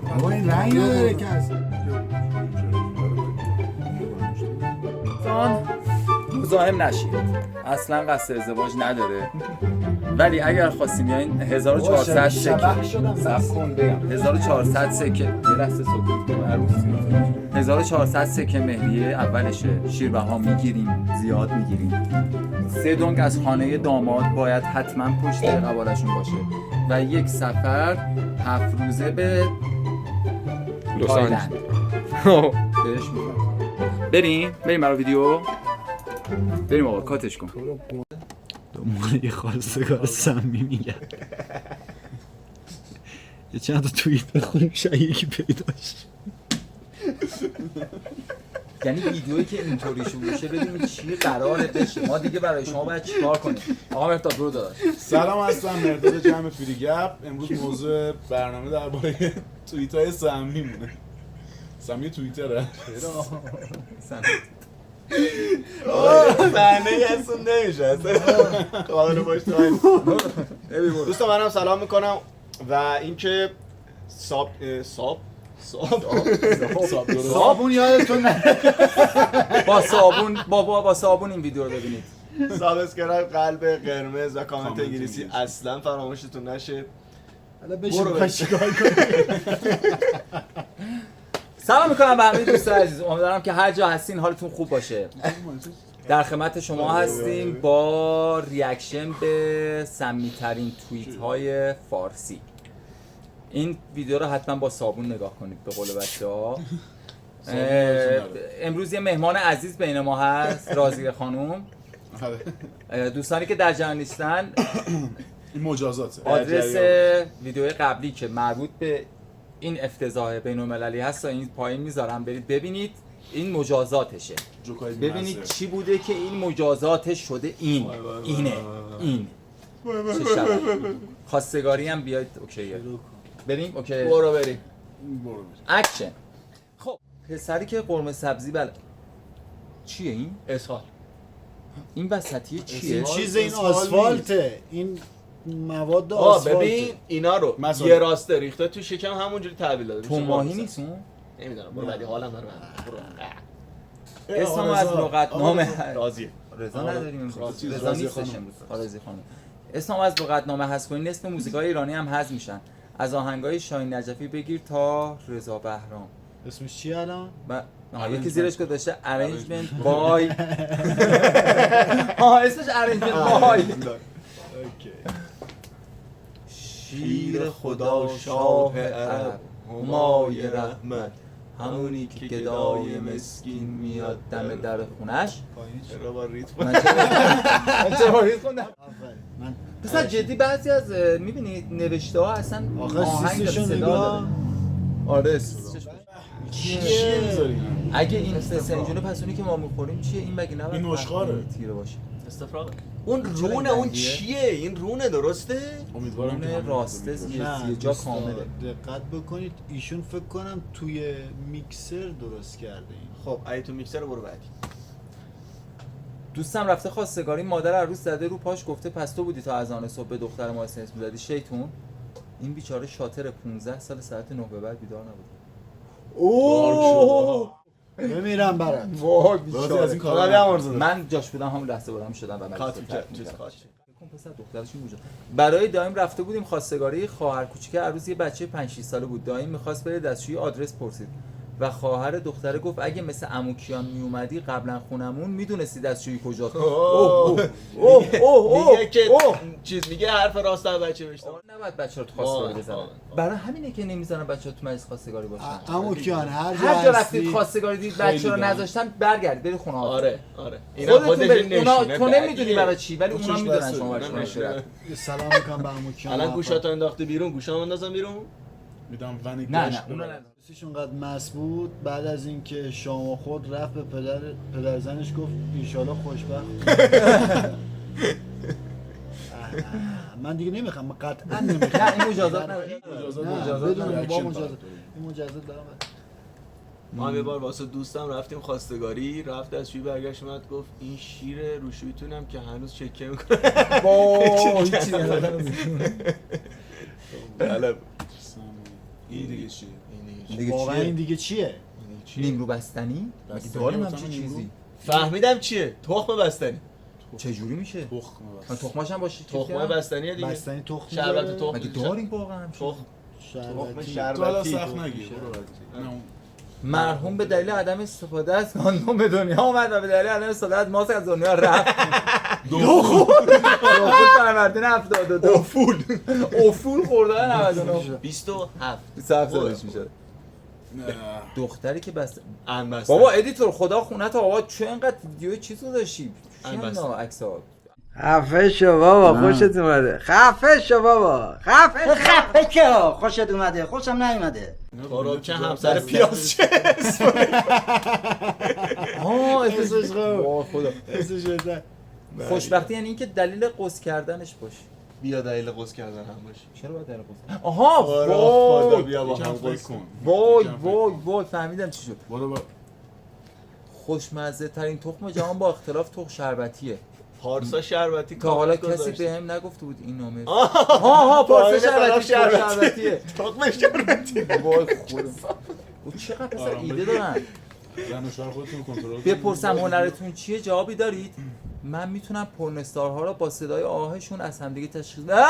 بابا این رنگ نداره که اصلا مزاحم نشید، اصلا قصد ازدواج نداره، ولی اگر خواستیم بیاین 1400 سکه صف کن بگم 1400 سکه یه لحظه سکوت کن عروس 1400 سکه مهریه اولشه، شیربها میگیریم، زیاد میگیریم. 3 دنگ از خانه داماد باید حتما پشت قبالشون باشه و یک سفر 7 روزه به تایلند بهش میگم. بریم برای ویدیو بریم آقا کاتش کن. دنبال یه خواستگار سمی میگن یه چند تا توییت بخونیم شاید یکی پیداش. یعنی ویدیویی که اینطوری شروع شه ببینید چی قراره بشه، ما دیگه برای شما باید چیکار کنیم. آقا مرداد برو داداش. سلام، هستم مرداد جمع فری گپ. امروز موضوع برنامه درباره توییت‌های سمی مونه. سمی توییتره. صحنه اصلا نمیشه اصلا قابل باش دوستان منم سلام میکنم و اینکه صابون یادتون نره با صابون این ویدیو رو ببینید. سابسکرایب، قلب قرمز و کامنت انگلیسی اصلا فراموشتون نشه. حالا بشین چیکار کنیم. سلام میکنم به همه دوستان عزیز، امیدوارم که هر جا هستین حالتون خوب باشه. در خدمت شما هستیم با ریاکشن به سمی‌ترین توییت های فارسی. این ویدیو رو حتما با صابون نگاه کنید به قول بچه‌ها. امروز یه مهمان عزیز بین ما هست، راضیه خانم. دوستانی که در جمع نیستن این مجازاته. آدرس ویدیو قبلی که مربوط به این افتضاح بین‌المللی هست این پایین میذارم، برید ببینید. این مجازاتشه، ببینید چی بوده که این مجازاتش شده. اینه این چه شبه. خواستگاری هم بیاید. اوکیه بریم. اوکی برو بریم. اکشن. خب پسری که قرمه سبزی چیه این؟ اسهال. این وسطیه چیه؟ چیز این آسفالته، این مواد آسفالته. ببین اینا رو یه راسته ریخته تو شکم همونجوری تحویل داده. تو ماهی نیست اون؟ نمیدونم برو بعدی حالم داره. اسم از لغتنامه راضیه. رضا نداریم. رضا نیستش امروز. راضی خانم. اسم از لغتنامه حذف کنین، نصف موسیقای ایرانی هم حذف میشن. از آهنگای شاهین نجفی بگیر تا رضا بهرام. اسمش چیه الان؟ یکی زیرش گذاشته ارنجمنت بای. اسمش ارنجمنت بای. شیر خدا شاه عرب همای رحمت، همونی که گدای مسکین میاد دم در خونش. چرا با ریتم چرا ریتم خوندم؟ پس جدی بعضی از میبینید نوشته ها اصلا آهنگ صدا داره. آره چیه میذاری؟ اگه این سنجونه پسونی که ما میخوریم چیه؟ این مگه نباید این نشخاره تیره باشه؟ استفراغ. اون رونه اون چیه؟ این رونه درسته؟ امیدوارم که راسته یه جا کامله. دقت بکنید ایشون فکر کنم توی میکسر درست کرده این. خب اگه تو میکسر برو بعدی. دوستم رفته خواستگاری، مادر عروس زده رو پاش گفته پس تو بودی تا اذان صبح به دختر ما اسم می‌دادی شیطون. این بیچاره شاتر 15 سال ساعت 9 به بعد بیدار نبود. اوه بمیرم برات. وای بیچاره از این کارا بیامرزه. من جاش بودم هم لحظه بودم شدم و کات چیز کات. پسر دخترشون بود. برای دایم رفته بودیم خواستگاری، خواهر کوچیک عروس یه بچه 5 6 ساله بود. دایم می‌خواست بره دستشویی، آدرس پرسید و خواهر دختره گفت اگه مثل عمو کیان میومدی قبلا خونمون میدونستی دستشویی کجاست. میگه که چیز میگه حرف راست از بچه بشنوه. نباید بچه‌ها تو خواستگاری بزنن. برای همینه که نمیذارن بچه‌ها تو مجلس خواستگاری باشن. عمو کیان هر جا رفتید خواستگاری دید بچه‌ها رو نذاشتن برگردید برید خونه. آره اینا خودشون نشونه. تو نمیدونی برای چی ولی اونا میدونن شما برای نشونه. سلام میکنم به عمو کیان. الان گوشاتو انداخته بیرون، گوشامو اندازم بیرون. میدم ونی نه اونا نه. سیشون قد مس بود. بعد از اینکه شام خود رفت به پدرزنش گفت انشالله خوشبخت. من دیگه نمیخوام، من قطعا نمیخوام. نه این مجازات نداره. بدون با مجازات. این مجازات دارم. ما یه بار واسه دوستم رفتیم خواستگاری، رفت از شوی برگشت اومد گفت این شیر روشویتونم که هنوز چکه میکنه. با هیچی بله این دیگه چیه؟ دیگه واقعا چیه؟ این دیگه چیه؟ نیمرو بستنی؟ مگه بستنی داریم گفتم همچین نیمرو؟ چیزی؟ فهمیدم چیه؟ تخم بستنی. چجوری میشه؟ تخمه من بس. تخماش هم باشه تخم بستنیه دیگه. بستنی تخم شربت داره؟ تخم. مگه داریم واقعا همچین؟ تخم شربتی. تو حالا شربتی. سخت نگیر برو بعدی. نه اون مرحوم به دلیل عدم استفاده از کاندوم به دنیا آمد و به دلیل عدم استفاده از ماسک از دنیا رفت. دخول فروردین 72 افول خورده 99 27 27 سالش میشه. نه. دختری که بس انبسته. بابا ادیتور خدا خونت آقا چه اینقدر ویدیو چیزو داشتی؟ البته. چه عکس‌ها خفه شو بابا خوشت اومده خفه شو بابا خفه شو خوشت اومده خوشم نیومده که همسر پیاز چه آه اسمش اسمش خوب. خدا اسمش بهتر. خوشبختی یعنی اینکه دلیل قص کردنش باشه. بیا دلیل قص کردن هم باشه. چرا باید دلیل قص؟ آها خدا وای بیا با یکم هم فکر قص کن. وای یکم فکر وای کن. وای فهمیدم چی شد. برو با خوشمزه ترین تخم جهان با اختلاف تخم شربتیه. پارسا شربتی تا حالا کامل کسی گذاشته. بهم نگفته بود این نامه. ها پارسا طرف شربتی تخم شربتیه. تخم شربتی. وای خدا. او چقدر پسر آرام ایده بگیر. دارن. زن و شوهر خودتون کنترل کنید. بپرسم هنرتون چیه جوابی دارید؟ من میتونم پرنستارها رو با صدای آهشون از همدیگه تشخیص بدم.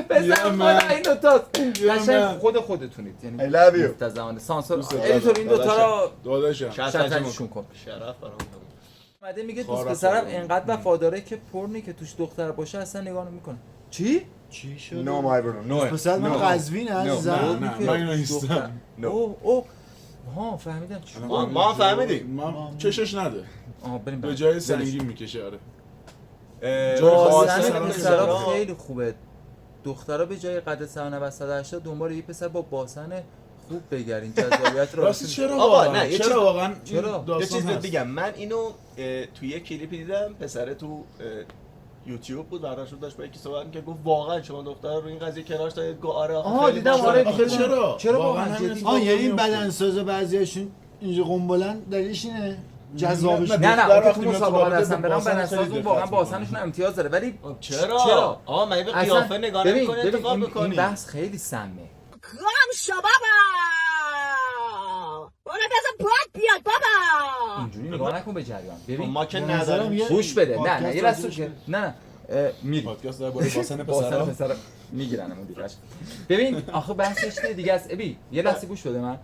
پسر بیا من. خدا این دوتاست. بیا قشنگ من. خودتونید یعنی I love you. تا زمان سانسور دوست دارم. ادیتور این دوتا رو داداشم شطرنجشون کن. شرف برام. اومده میگه دوست خارق پسرم خارق. انقدر وفاداره که پرنی که توش دختر باشه اصلا نگاه نمیکنه. چی؟ چی شد؟ پسر من قزوین عزیزم. نه من اینو نیستم. اوه ها فهمیدم چی شد. ما هم فهمیدیم. من چشش نده بریم به بریم. جای سنگین میکشه آره جای بازن سرم پسرا پسرا. خیلی خوبه. دخترا به جای قد 190 180 دنبال یه پسر با باسن خوب بگردین جذابیت رو راستی چرا آقا، واقعا نه، یه چیز- چرا واقعا چرا؟ یه چیز بهت بگم من اینو توی یه کلیپی دیدم پسره تو یوتیوب بود براشون داشت با یکی صحبت می‌کرد گفت واقعا شما دختر رو این قضیه کنارش دارید گفت آره آها خیلی دیدم باحال. آره آخه چرا؟ چرا واقعا واقعا همین جدی؟ اتفاق یعنی این میفته. بدنساز بعضیاشون اینجا قنبلن دلیلش اینه جذابش نه، نه دختر اون که وقتی تو میاد مسابقه رابطه هستن با برن باسن بدنساز خیلی اون واقعا دقت باسنشون می‌کنه. امتیاز داره ولی چرا؟ چرا؟ آقا من به اصلا قیافه نگاه ببین نمی‌کنی انتخاب این می‌کنی بحث خیلی سمه. گم شو بابا برو بزن باد بیاد بابا اینجوری نگاه نکن به جریان. ببین ما که به نظرم نداریم یه گوش بده نه پادکست یه لحظه راجبش که نه میری پادکست در باره باسن باسن پسرا پسر میگیرن اون دیگه. ببین آخه بحثش چیه دیگه است. ابی یه لحظه گوش بده من.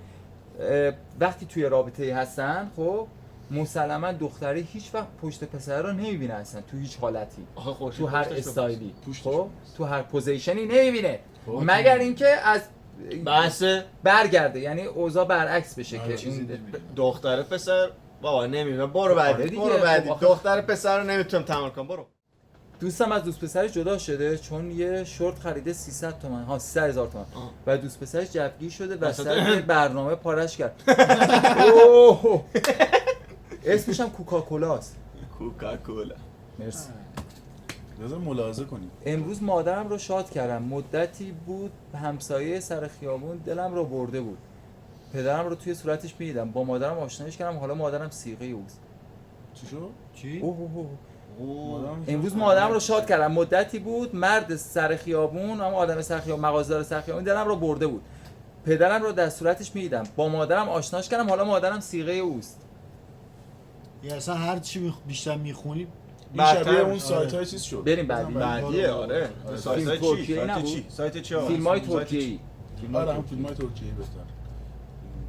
وقتی توی رابطه هستن خب مسلما دختری هیچ وقت پشت پسر رو نمیبینه اصلا تو هیچ حالتی آخه خورشید تو هر پشتش رو استایلی پوشتش. خب تو هر پوزیشنی نمیبینه خب. مگر اینکه از بحث برگرده یعنی اوضاع برعکس بشه آره، که چیزی این نمی‌بینه. دختر پسر بابا نمیدونم برو آره بعدی دیگه، برو بعدی خب آخه- دختر پسر رو نمیتونم تمام کنم برو دوستم از دوست پسرش جدا شده چون یه شورت خریده 300 تومن ها 300,000 تومن و دوست پسرش جوگیر شده و وسط- سر یه برنامه پارش کرد. اوه. اسمش هم کوکاکولاست. کوکاکولا مرسی. لازم ملاحظه کنید امروز مادرم رو شاد کردم. مدتی بود همسایه سر خیابون دلم رو برده بود. پدرم رو توی صورتش می‌دیدم. با مادرم آشنایش کردم. حالا مادرم صیغه اوست. چی شد؟ چی؟ اوه اوه اوه. مادرم- امروز مادرم رو شاد کردم. مدتی بود مرد سر خیابون اما آدم سر خیابون مغازه‌دار سر خیابون دلم رو برده بود. پدرم رو در صورتش می‌دیدم. با مادرم آشناش کردم. حالا مادرم صیغه اوست. یه اصلا هر چی بیشتر میخونی این شبیه بدتر. اون سایت های چیز شد بریم بعدی. بعدیه آره فیلم سایت ترکیه‌ای چی سایت نبود؟ چی سایت چی آقا؟ فیلم‌های سایت چی؟ ترکیه‌ای. آره هم فیلم های ترکیه بهتر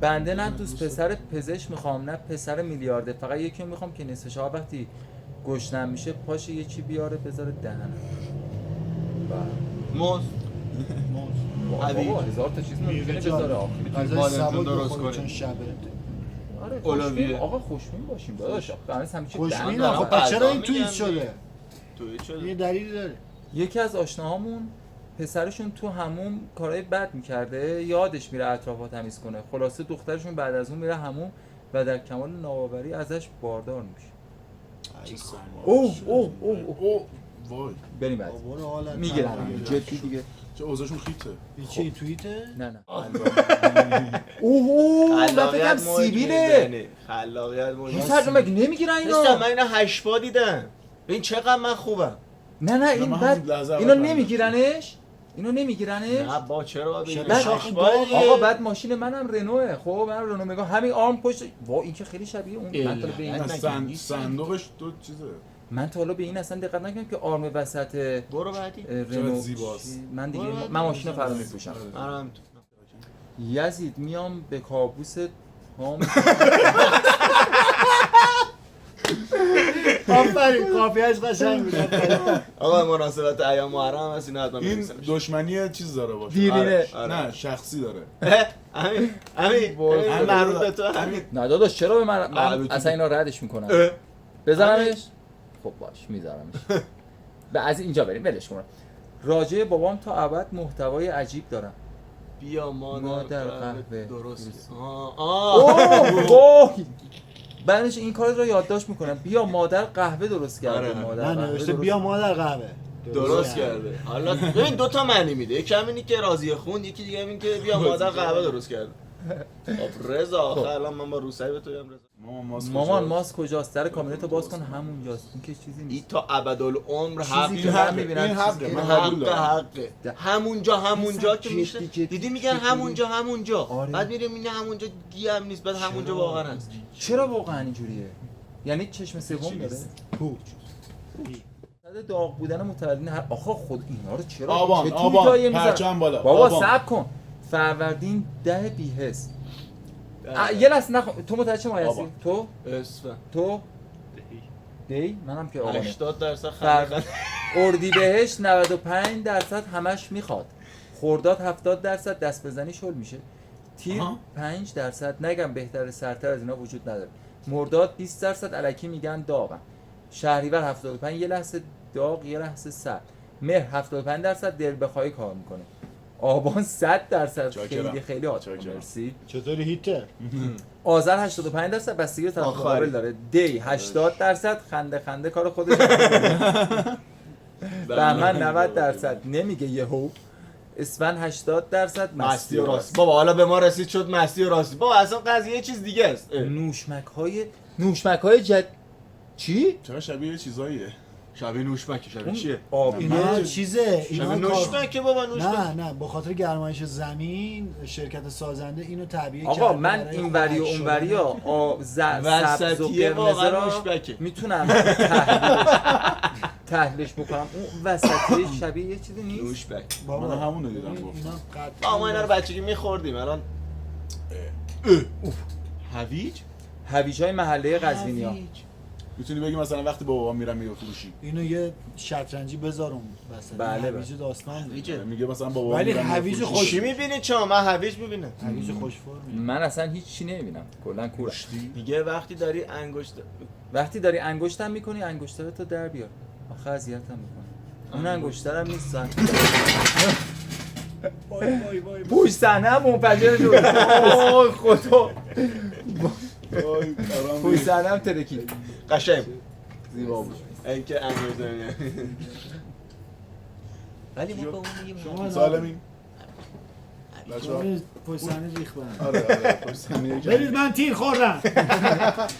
بنده نه دوست پسر پزشک میخوام نه پسر میلیارده. فقط یکی رو میخوام که نصف شب وقتی گشنم میشه پاشه یه چی بیاره بذاره دهنم. موز بابا هزار تا چیز ممکنه بذاره آخه. غذای بادمجون سبک درست بخوری کنی. چون شبه آره اولویه. خوشبین آقا خوشبین باشیم داداش. آخه همه چی خوشبین دهن آخه دارم. پس چرا این غذا توییت میگن شده توییت یه شده دلیلی داره یکی از آشناهامون پسرشون تو هموم کارهای بد میکرده یادش میره اطرافا تمیز کنه. خلاصه دخترشون بعد از اون میره هموم و در کمال ناباوری ازش باردار میشه. چه سنگی. اوه اوه اوه اوه وای بریم بعد. بابا حالت میگیرن نداره. جدی دیگه. چه اوضاعشون خیته این چی این توییته نه نه اوه من فکرم خلاقیت سیبیله. خلاقیت این موجود سر مگه نمیگیرن نیستم اینا؟ من اینا 8 با دیدم این چقدر من خوبم نه من این همون بعد لحظه اول اینا فهمیدم. نمیگیرنش. اینو نمیگیرنش؟ نه با چرا باید بگیرن؟ بعد شاخ آقا بعد ماشین منم رنوه. خب من رنو میگم همین آرم پشت وا این که خیلی شبیه اون. من تا حالا به این صندوقش تو چیزه. من تا حالا به این اصلا دقت نکردم که آرم وسط برو بعدی. رنو زیباست. من دیگه من ماشین فردا میپوشم. منم یزید میام به کابوس هام. آفرین قافیه‌اش قشنگ بود. آقا مناسبت ایام محرم هست اینو حتما این بنویسم. دشمنی چیز داره باشه. دیرینه. نه شخصی داره. همین مربوط به تو همین. نه داداش چرا به من البته. اصلا اینا ردش میکنم. بزنمش؟ خب باش میذارمش. به از اینجا بریم ولش کن. راجع بابام تا ابد محتوای عجیب دارم. بیا مادر مادر قهوه. درست. اوه بعدش این کار رو یادداشت میکنم. بیا مادر قهوه درست کرده. آره. مادر نه قهوه نوشته درست بیا مادر قهوه. درست کرده. حالا ببین دو تا معنی میده. یکی همینی که راضیه خوند، یکی دیگه همین که بیا مادر قهوه درست کرده. خب رضا آخه الان من با روسری به تو میگم رضا. مامان ماست کجاست؟ در کابینت رو باز کن همونجاست. این که چیزی نیست. این تا ابدالعمر چیزی حق که من میبینم این حقه. این من قبول دارم. حقه همونجا که میشه جدی دیدی میگن همونجا آره. بعد میره میگه همونجا دیگه هم نیست بعد همونجا واقعا هست. چرا واقعا اینجوریه؟ یعنی چشم سوم داره؟ صد داغ بودن متولدین هر آخه خود اینا رو چرا آبان چطور آبان جایی می‌ذارن؟ پرچم بالا. بابا آبان. صبر کن. فروردین 10 بی‌حس. یه لحظه نخون. تو متوجه چه مایه هستی؟ آبان. تو اسفن تو دی منم که آبانه. 80% فر... خرید اردیبهشت 95% همش میخواد. خرداد 70% دست بزنی شل میشه. تیر 5% نگم بهتر سرتر از اینا وجود نداره. مرداد 20% الکی میگن داغم. شهریور 75 یه لحظه داغ یه لحظه سرد. مهر 75% دل بخوای کار میکنه. آبان 100% خیلی خیلی هات. مرسی. چطوری هیتر؟ آذر 85% بستگی به طرف مقابل داره. دی 80% خنده کار خودش. بهمن 90% نمیگه یهو. اسفند 80% مستی و راستی. بابا حالا به ما رسید شد مستی و راستی. بابا اصلا قضیه یه چیز دیگه است. نوشمک های چی؟ چرا شبیه چیزاییه؟ شبیه نوشمک شبیه چیه؟ اینا چیزه شبیه اینا نوشمک بابا نوشمک. نه به خاطر گرمایش زمین شرکت سازنده اینو تعبیه کرده. آقا من این وری و اون وری ها سبز و قرمز را میتونم تحلیلش بکنم. اون وسطی شبیه یه چیزی نیست. نوشمک. من همون رو دیدم اینا گفتم. ما اینا رو بچگی میخوردیم الان. هویج؟ هویج های محله قزوینی ها. میتونی بگی مثلا وقتی با بابا میرم میگه فروشی اینو یه شطرنجی بذارم وسط. بله هویج داستان بود. میگه مثلا با بابا ولی میرم هویج میگه خوش چی میبینی چا؟ من هویج میبینم. هویج خوش فرمی. من اصلا هیچ چی نمیبینم کلا کورم. میگه وقتی داری انگشتم میکنی انگشترتو در بیار. آخه اذیتم میکنه. اون انگشترم نیست. وای پوش صحنه منفجر شد. اوه خدا. پوش صحنه هم ترکید. قشنگ زیبا بود. اینکه انگشت نمیاد. ولی ما به اون میگیم سالمین شما پشت صحنه ریخ بند. آره پشت صحنه برید من تیر خوردم.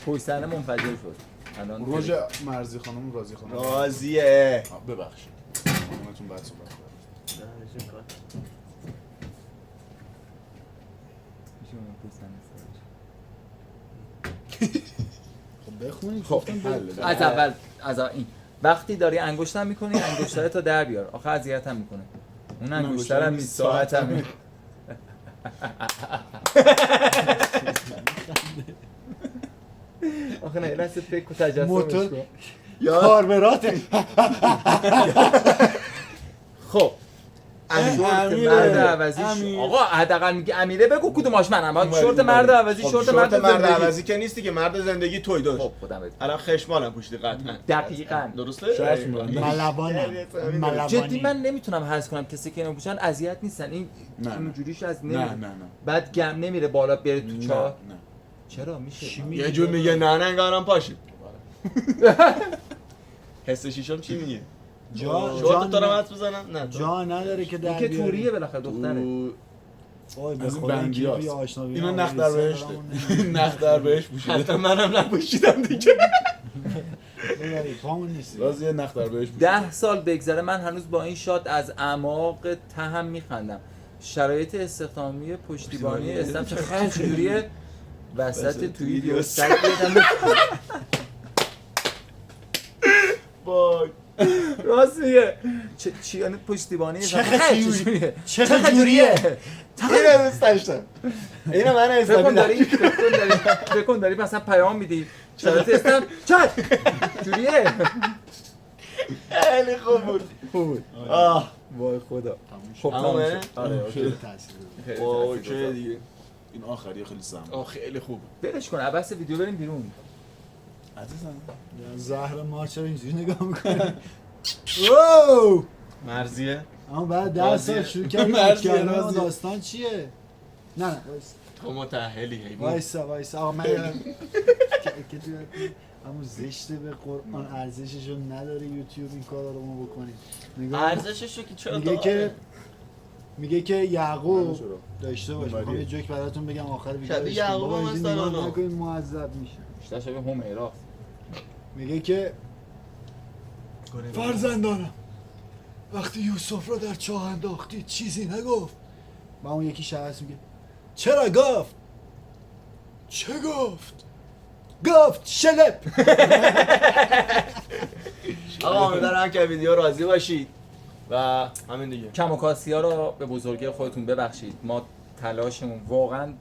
پوش صحنه منفجر شد. الان روژ مرزی خانم راضی خانم راضیه. ببخشید خانمتون بعد صحبت کنم. خب بخونید. خب از این وقتی داری انگشتم میکنی انگشترتو در بیار. آخه اذیتم میکنه. اون انگشترم نیست ساعتمه. آخه نه لحظه فکر و تجسمش کن. کاربراته. خب شورت مرد عوضی آقا حداقل میگه امیره بگو کدوماش منم. شورت مرد عوضی شورت مرد عوضی که نیستی که مرد زندگی توی داشت. خب خودم بگم الان خشمالم پوشیدی قطعا. دقیقاً درسته؟ ملوانم. جدی من نمیتونم حذف کنم کسی که اینو پوشن اذیت نیستن. این اینجوریش از نمیره. بعد گم نمیره بالا بره تو چاه. چرا میشه؟ یه جور میگه نه انگارم پاشید. حس شیشم چی میگه؟ شورت تو رو مت بزنم؟ نه جا نداره که در که توریه بالاخره دختره. وای به خدا این کلیپی آشنا بیام. اینا نخ در بهشته. نخ در بهشت پوشیده. حتی منم نپوشیدم دیگه. ببری پامون نیست. راز یه نخ در بهش 10 سال بگذره من هنوز با این شات از اعماق تهم میخندم. شرایط استخدامی پشتیبانی اسلام چه خیلیه وسط تو ویدیو سگ بدم. وای راست میگه. چی یعنی پشتیبانی چه جوریه؟ اینو دوست داشتم. اینو من فکر کن داری مثلا پیام میدی شرایط اسلام چت جوریه. خیلی خوب بود. آه وای خدا. خب تمومه؟ آره خیلی تاثیر داره. اوکی دیگه. این آخریه خیلی سم. خیلی خوب. برش کن عباس ویدیو بریم بیرون. عزیزم زهر ما چرا اینجوری نگاه میکنی؟ واو مرزیه. اما بعد 10 سال شروع کردیم مرزیه، کردن مرزیه. داستان چیه؟ نه وایس تو متأهلی حیوان. وایس آقا من اما زشته به قرآن ارزششو نداره یوتیوب این کارا رو ما بکنیم. نگاه ارزششو که چرا میگه که یعقوب داشته باش. میخوام یه جوک براتون بگم آخر ویدیو. شبیه یعقوب هم هست الان. نکنید معذب میشه. بیشتر شبیه هومیرا. میگه که فرزندانم وقتی یوسف را در چاه انداختید چیزی نگفت. با اون یکی شخص میگه چرا گفت؟ چه گفت؟ گفت شلپ. آقا امیدوارم که ویدیو راضی باشید و همین دیگه. کم و کاسی ها رو به بزرگی خودتون ببخشید. ما تلاشمون واقعا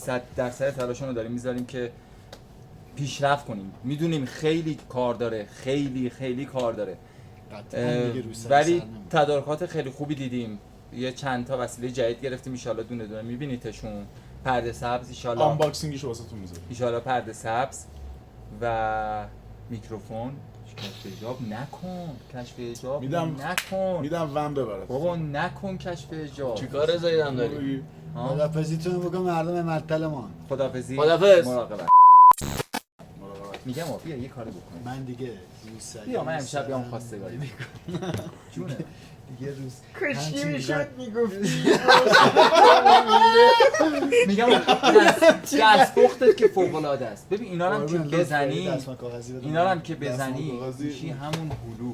100% تلاشمون رو داریم میذاریم که پیشرفت کنیم. میدونیم خیلی کار داره، خیلی کار داره، ولی تدارکات خیلی خوبی دیدیم. یه چند تا وسیله جدید گرفتیم، ان شاءالله دونه دونه میبینیدشون. پرده سبز ان شاءالله، آنباکسینگش واسهتون میذارم ان شاءالله پرده سبز و میکروفون. کشف حجاب نکن، کشف حجاب نکن. میدم ون ببرد. بابا نکن کشف حجاب. چیکار زایدم داری؟ خدافظیتون بگم مردم معطل ما. خدافظی. خدافظ. مراقبت. میگم بیا یه کاری بکنیم. من دیگه بیا من امشب بیام خواستگاری. جونه دیگه روز کشی میشد میگفتی. میگم دستپختت که فوق العاده است. ببین اینا رو هم که بزنی، اینا رو هم که بزنی میشی همون هلو.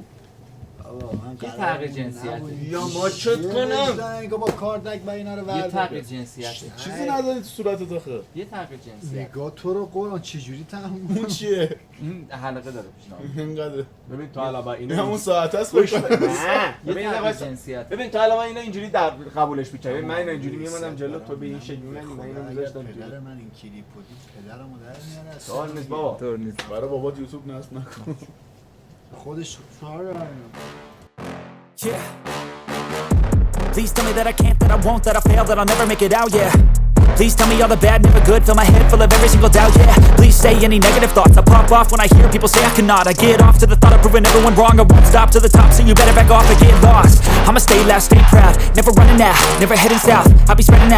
یه تغییر جنسیت یا ما چت کنم. اینکه با کاردک با اینا رو یه ورد. تغییر جنسیت چیزی نداری تو صورتت آخه. یه تغییر جنسیت. نگاه تو رو قرآن چجوری تموم اون چیه؟ این حلقه داره پیشنهاد. اینقدر ببین تو الان این همون ساعت است خوش. یه تغییر جنسیت. ببین تو الان اینو اینجوری در قبولش می‌کردی. من اینو اینجوری میومدم جلو تو به این شکل می‌مونی. من اینو می‌ذاشتم پدر من این کلیپو دید پدرمو در میاره. سوال نیست بابا. طور نیست. برای بابات یوتیوب نصب نکن. خودش شعار داره. Yeah. Please tell me that I can't, that I won't, that I fail, that I'll never make it out, yeah. Please tell me all the bad, never good, fill my head full of every single doubt, yeah. Please say any negative thoughts, I pop off when I hear people say I cannot. I get off to the thought of proving everyone wrong, I won't stop to the top, so you better back off and get lost. I'ma stay loud, stay proud, never running out, never heading south, I'll be spreading out.